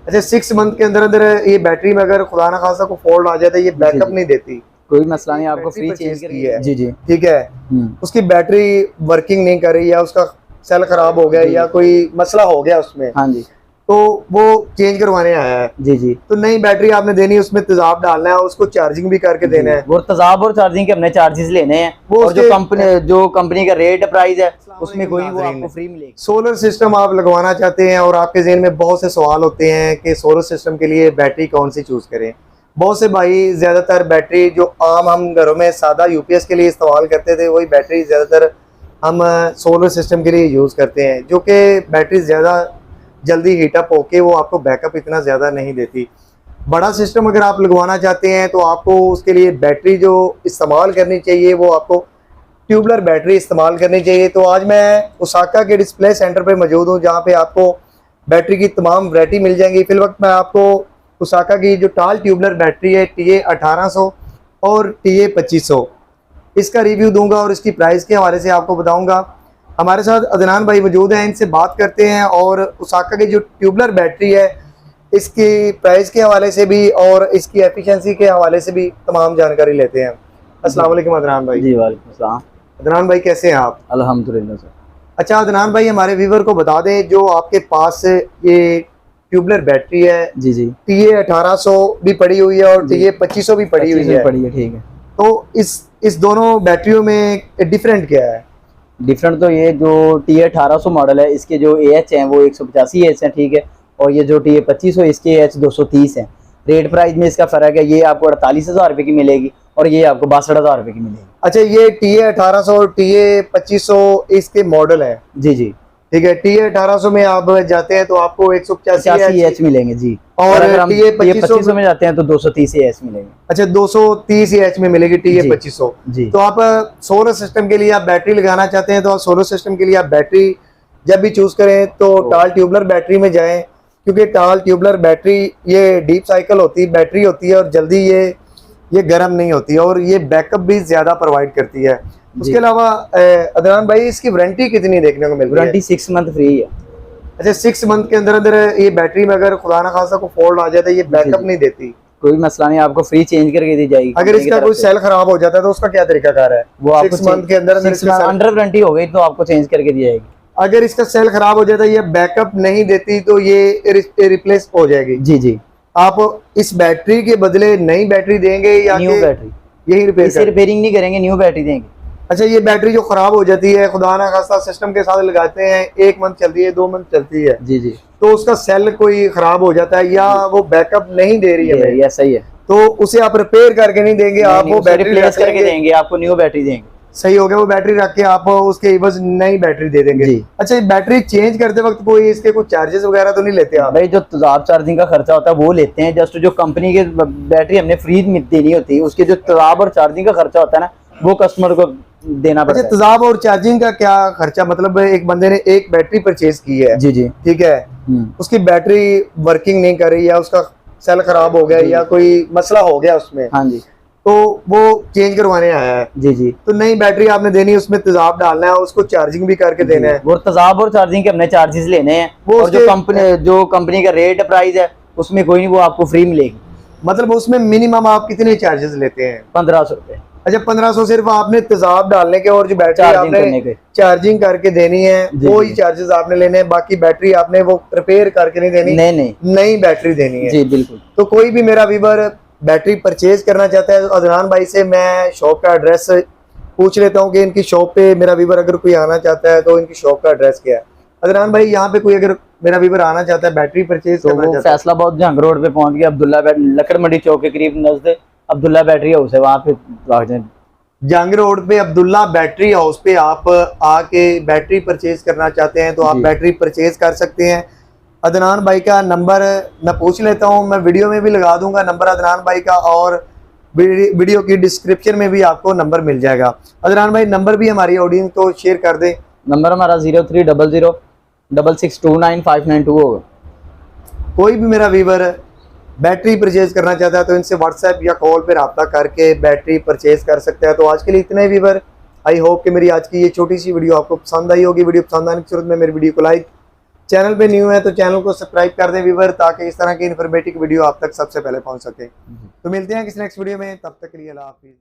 अच्छा 6 मंथ के अंदर अंदर ये बैटरी में अगर खुदा ना खासा को फॉल्ट आ जाता है, ये बैकअप नहीं देती, कोई मसला नहीं, आपको फ्री चेंज की है। जी जी। ठीक है, उसकी बैटरी वर्किंग नहीं कर रही, या उसका सेल खराब हो गया, या कोई मसला हो गया उसमें, हाँ जी, तो वो चेंज करवाने आया है। जी जी। तो नई बैटरी आपने देनी है, उसमें तेजाब डालना है, उसको चार्जिंग भी करके देना है। वो तेजाब और चार्जिंग के अपने चार्जेस लेने हैं, वो और जो कंपनी का रेट प्राइस है उसमें कोई वो आपको फ्री मिलेगी। सोलर सिस्टम आप लगवाना चाहते हैं और आपके ज़हन में बहुत से सवाल होते हैं कि सोलर सिस्टम के लिए बैटरी कौन सी चूज़ करें। बहुत से भाई ज़्यादातर बैटरी जो आम हम घरों में सादा यूपीएस के लिए इस्तेमाल करते थे, वही बैटरी ज़्यादातर हम सोलर सिस्टम के लिए यूज़ करते हैं, जो कि बैटरी ज़्यादा जल्दी हीटअप होके वो आपको बैकअप इतना ज़्यादा नहीं देती। बड़ा सिस्टम अगर आप लगवाना चाहते हैं तो आपको उसके लिए बैटरी जो इस्तेमाल करनी चाहिए वो आपको ट्यूबलर बैटरी इस्तेमाल करनी चाहिए। तो आज मैं ओसाका के डिस्प्ले सेंटर पे मौजूद हूँ, जहाँ पे आपको बैटरी की तमाम वैरायटी मिल जाएंगी। फिल वक्त मैं आपको ओसाका की जो टाल ट्यूबलर बैटरी है TA1800 और TA2500 इसका रिव्यू दूंगा और इसकी प्राइस के हवाले से आपको बताऊंगा। हमारे साथ अदनान भाई मौजूद हैं, इनसे बात करते हैं और ओसाका की जो ट्यूबलर बैटरी है इसकी प्राइस के हवाले से भी और इसकी एफिशिएंसी के हवाले से भी तमाम जानकारी लेते हैं। अस्सलाम वालेकुम अदनान भाई। जी वालेकुम सलाम। अदनान भाई कैसे हैं आप? अल्हम्दुलिल्लाह सर। अच्छा अदनान भाई, हमारे व्यूवर को बता दें जो आपके पास ये ट्यूबलर बैटरी है, जी जी, TA1800 भी पड़ी हुई है और TA2500 भी पड़ी हुई है, ठीक है। तो इस दोनों बैटरियों में डिफरेंट क्या है? डिफरेंट तो ये जो TA1800 मॉडल है इसके जो AH हैं वो 185 AH हैं, ठीक है, और ये जो TA2500 इसके AH 230 हैं। रेट प्राइस में इसका फर्क है, ये आपको 48,000 रुपये की मिलेगी और ये आपको 62,000 रुपये की मिलेगी। अच्छा, ये TA1800 और TA2500 इसके मॉडल है? जी जी, ठीक है। TA1800 में आप जाते हैं तो आपको 185 AH मिलेंगे जी, और अगर हम TA2500 में जाते हैं तो 230 AH मिलेंगे। अच्छा, 230 AH में मिलेगी TA2500 जी। तो आप सोलर सिस्टम के लिए आप बैटरी लगाना चाहते हैं तो आप सोलर सिस्टम के लिए आप बैटरी जब भी चूज करें तो टाल ट्यूबलर बैटरी में जाएं, क्योंकि टाल ट्यूबलर बैटरी ये डीप साइकिल होती है बैटरी होती है और जल्दी ये गर्म नहीं होती और ये बैकअप भी ज्यादा प्रोवाइड करती है। उसके अलावा अदनान भाई, इसकी वारंटी कितनी देखने को मिलती है? वारंटी 6 मंथ फ्री है। अच्छा, 6 मंथ के अंदर अंदर ये बैटरी में अगर खुदा ना खासा को फॉल्ट आ जाता है, ये बैकअप नहीं देती? कोई मसला नहीं, आपको फ्री चेंज करके दी जाएगी। अगर इसका कोई सेल खराब हो जाता है तो उसका क्या तरीकाकार है? वो आपको 6 मंथ के अंदर अंडर वारंटी हो गई तो आपको चेंज करके दी जाएगी। अगर इसका सेल खराब हो जाता है, ये बैकअप नहीं देती, तो ये रिप्लेस हो जाएगी? जी जी। आप इस बैटरी के बदले नई बैटरी देंगे या न्यू बैटरी? यही रिपेयरिंग नहीं करेंगे, न्यू बैटरी देंगे। अच्छा, ये बैटरी जो खराब हो जाती है, खुदा ना खास्ता सिस्टम के साथ लगाते हैं, 1 मंथ चलती है, 2 मंथ चलती है जी जी, तो उसका सेल कोई खराब हो जाता है या वो बैकअप नहीं दे रही है, या सही है, तो उसे आप रिपेयर करके नहीं देंगे, आप वो बैटरी रिप्लेस करके देंगे, आपको न्यू बैटरी देंगे। सही हो गया, वो बैटरी रख के आप उसके एवज नई बैटरी दे देंगे जी। अच्छा, ये बैटरी चेंज करते वक्त कोई इसके कुछ चार्जेस वगैरह तो नहीं लेते आप? भाई, जो तेजाब चार्जिंग का खर्चा होता है वो लेते हैं, जस्ट जो कंपनी के बैटरी हमने फ्री देनी होती है, उसके जो तेजाब और चार्जिंग का खर्चा होता है ना वो कस्टमर को देना पड़ता है। अच्छा, तेजाब और चार्जिंग का क्या खर्चा? मतलब एक बंदे ने एक बैटरी परचेज की है जी जी, ठीक है, उसकी बैटरी वर्किंग नहीं कर रही, या उसका सेल खराब हो गया, या कोई मसला हो गया उसमें, हाँ जी, तो वो चेंज करवाने आया है जी जी, तो नई बैटरी आपने देनी है, उसमें तेजाब डालना है, उसको चार्जिंग भी करके देना है। वो तेजाब और चार्जिंग के अपने चार्जेस लेने हैं, और जो कंपनी का रेट प्राइस है उसमें कोई नहीं, वो आपको फ्री मिलेगी। मतलब उसमें मिनिमम आप कितने चार्जेस लेते हैं? 1500 रुपए। अच्छा, 1500 सिर्फ आपने तेजाब डालने के, और जो बैटरी आपने चार्जिंग करके देनी है वो ही चार्जेस आपने लेने हैं, बाकी बैटरी आपने वो रिपेयर करके नहीं देनी, नहीं नई बैटरी देनी है जी, बिल्कुल। तो कोई भी मेरा व्यूअर बैटरी परचेज करना चाहता है तो अदनान भाई से मैं शॉप का एड्रेस पूछ लेता हूँ कि इनकी शॉप पे मेरा व्यूअर अगर कोई आना चाहता है तो इनकी शॉप का एड्रेस क्या है? अदनान भाई, यहाँ पे कोई अगर मेरा व्यूअर आना चाहता है बैटरी परचेज तो वो फैसलाबाद जंग रोड पे पहुंच गया, अब्दुल्ला लकड़ मंडी चौक के करीब नजदीक अब्दुल्ला बैटरी हाउस है, वहाँ पे जंग रोड पे अब्दुल्ला बैटरी हाउस पे आप आके बैटरी परचेज करना चाहते हैं तो आप बैटरी परचेज कर सकते हैं। अदनान भाई का नंबर मैं पूछ लेता हूं, मैं वीडियो में भी लगा दूंगा नंबर अदनान भाई का, और वीडियो की डिस्क्रिप्शन में भी आपको नंबर मिल जाएगा। अदनान भाई, नंबर भी हमारी ऑडियंस को शेयर कर दें। नंबर हमारा 030066295992 होगा। कोई भी मेरा व्यूअर बैटरी परचेज करना चाहता है तो इनसे व्हाट्सएप या कॉल पर रब्ता करके बैटरी परचेज कर सकते हैं। तो आज के लिए इतने व्यूअर, आई होप कि मेरी आज की ये छोटी सी वीडियो आपको पसंद आई होगी। वीडियो पसंद आने की सूरत में मेरी वीडियो को लाइक चैनल पे न्यू है तो चैनल को सब्सक्राइब कर दें व्यूअर, ताकि इस तरह की इन्फॉर्मेटिव वीडियो आप तक सबसे पहले पहुंच सके। तो मिलते हैं किसी नेक्स्ट वीडियो में, तब तक के लिए अल्लाह हाफिज़।